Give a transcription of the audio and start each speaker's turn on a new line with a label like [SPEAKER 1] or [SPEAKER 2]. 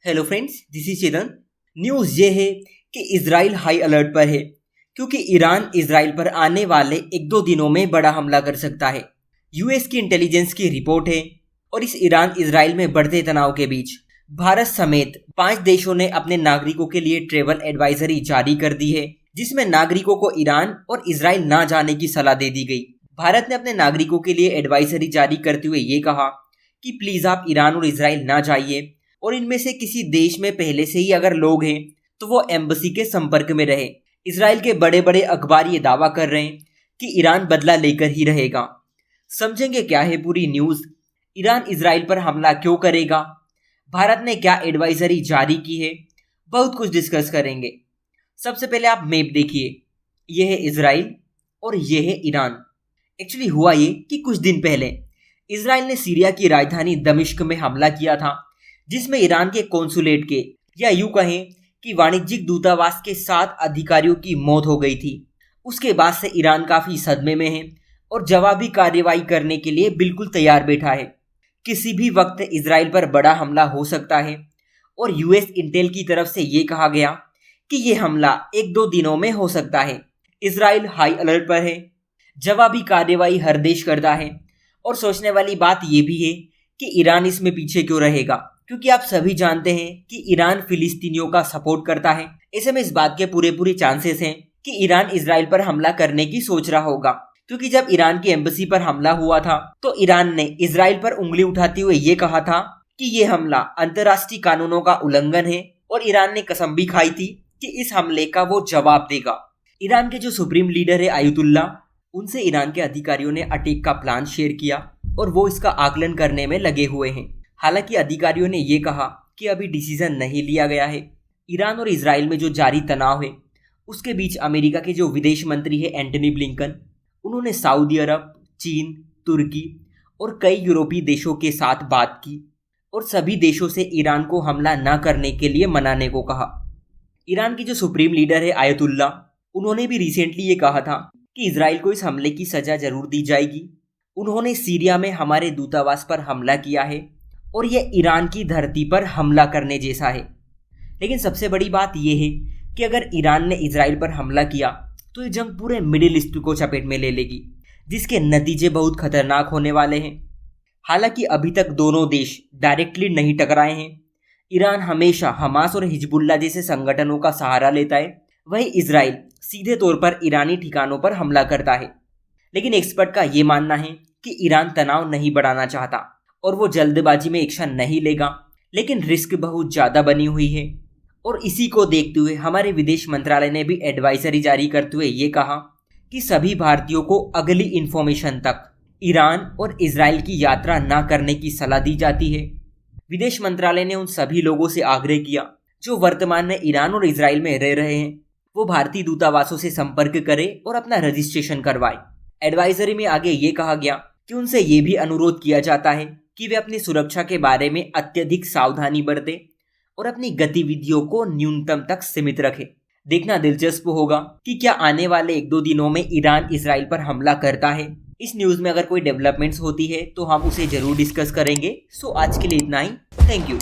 [SPEAKER 1] Hello friends, this is Chetan. News ये है कि इजराइल हाई अलर्ट पर है क्योंकि ईरान इजराइल पर आने वाले एक दो दिनों में बड़ा हमला कर सकता है। यूएस की इंटेलिजेंस की रिपोर्ट है और इस ईरान इजराइल में बढ़ते तनाव के बीच भारत समेत 5 देशों ने अपने नागरिकों के लिए ट्रेवल एडवाइजरी जारी कर दी है, जिसमें नागरिकों को ईरान और इजराइल ना जाने की सलाह दे दी गई। भारत ने अपने नागरिकों के लिए एडवाइजरी जारी करते हुए ये कहा कि प्लीज आप ईरान और इजराइल ना जाइए और इनमें से किसी देश में पहले से ही अगर लोग हैं तो वो एम्बेसी के संपर्क में रहे। इजराइल के बड़े बड़े अखबार ये दावा कर रहे हैं कि ईरान बदला लेकर ही रहेगा। समझेंगे क्या है पूरी न्यूज़, ईरान इजराइल पर हमला क्यों करेगा, भारत ने क्या एडवाइजरी जारी की है, बहुत कुछ डिस्कस करेंगे। सबसे पहले आप मैप देखिए, ये है इजराइल और ये है ईरान। एक्चुअली हुआ ये कि कुछ दिन पहले इजराइल ने सीरिया की राजधानी दमिश्क में हमला किया था, जिसमें ईरान के कॉन्सुलेट के या यूं कहें कि वाणिज्यिक दूतावास के 7 अधिकारियों की मौत हो गई थी। उसके बाद से ईरान काफी सदमे में है और जवाबी कार्रवाई करने के लिए बिल्कुल तैयार बैठा है। किसी भी वक्त इजराइल पर बड़ा हमला हो सकता है और यूएस इंटेल की तरफ से ये कहा गया कि ये हमला एक दो दिनों में हो सकता है। इजराइल हाई अलर्ट पर है, जवाबी कार्रवाई हर देश करता है और सोचने वाली बात ये भी है कि ईरान इसमें पीछे क्यों रहेगा, क्योंकि आप सभी जानते हैं कि ईरान फिलिस्तीनियों का सपोर्ट करता है। ऐसे में इस बात के पूरे चांसेस हैं कि ईरान इजराइल पर हमला करने की सोच रहा होगा, क्योंकि जब ईरान की एम्बेसी पर हमला हुआ था तो ईरान ने इजराइल पर उंगली उठाते हुए ये कहा था कि ये हमला अंतर्राष्ट्रीय कानूनों का उल्लंघन है और ईरान ने कसम भी खाई थी कि इस हमले का वो जवाब देगा। ईरान के जो सुप्रीम लीडर है आयतुल्ला, उनसे ईरान के अधिकारियों ने अटैक का प्लान शेयर किया और वो इसका आकलन करने में लगे हुए हैं। हालांकि अधिकारियों ने ये कहा कि अभी डिसीजन नहीं लिया गया है। ईरान और इजराइल में जो जारी तनाव है उसके बीच अमेरिका के जो विदेश मंत्री है एंटनी ब्लिंकन, उन्होंने सऊदी अरब, चीन, तुर्की और कई यूरोपीय देशों के साथ बात की और सभी देशों से ईरान को हमला न करने के लिए मनाने को कहा। ईरान के जो सुप्रीम लीडर है आयतुल्ला, उन्होंने भी रिसेंटली ये कहा था कि इजराइल को इस हमले की सजा जरूर दी जाएगी। उन्होंने सीरिया में हमारे दूतावास पर हमला किया है और यह ईरान की धरती पर हमला करने जैसा है। लेकिन सबसे बड़ी बात यह है कि अगर ईरान ने इजराइल पर हमला किया तो ये जंग पूरे मिडिल ईस्ट को चपेट में ले लेगी, जिसके नतीजे बहुत खतरनाक होने वाले हैं। हालांकि अभी तक दोनों देश डायरेक्टली नहीं टकराए हैं। ईरान हमेशा हमास और हिजबुल्लाह जैसे संगठनों का सहारा लेता है, वहीं इजराइल सीधे तौर पर ईरानी ठिकानों पर हमला करता है। लेकिन एक्सपर्ट का ये मानना है कि ईरान तनाव नहीं बढ़ाना चाहता और वो जल्दबाजी में एक्शन नहीं लेगा, लेकिन रिस्क बहुत ज़्यादा बनी हुई है। और इसी को देखते हुए हमारे विदेश मंत्रालय ने भी एडवाइजरी जारी करते हुए ये कहा कि सभी भारतीयों को अगली इन्फॉर्मेशन तक ईरान और इजराइल की यात्रा ना करने की सलाह दी जाती है। विदेश मंत्रालय ने उन सभी लोगों से आग्रह किया जो वर्तमान में ईरान और इजराइल में रह रहे हैं, वो भारतीय दूतावासों से संपर्क करें और अपना रजिस्ट्रेशन करवाएं। एडवाइजरी में आगे ये कहा गया कि उनसे ये भी अनुरोध किया जाता है कि वे अपनी सुरक्षा के बारे में अत्यधिक सावधानी बरतें और अपनी गतिविधियों को न्यूनतम तक सीमित रखें। देखना दिलचस्प होगा कि क्या आने वाले एक दो दिनों में ईरान इजराइल पर हमला करता है। इस न्यूज़ में अगर कोई डेवलपमेंट्स होती है तो हम उसे जरूर डिस्कस करेंगे। सो आज के लिए इतना ही। Thank you.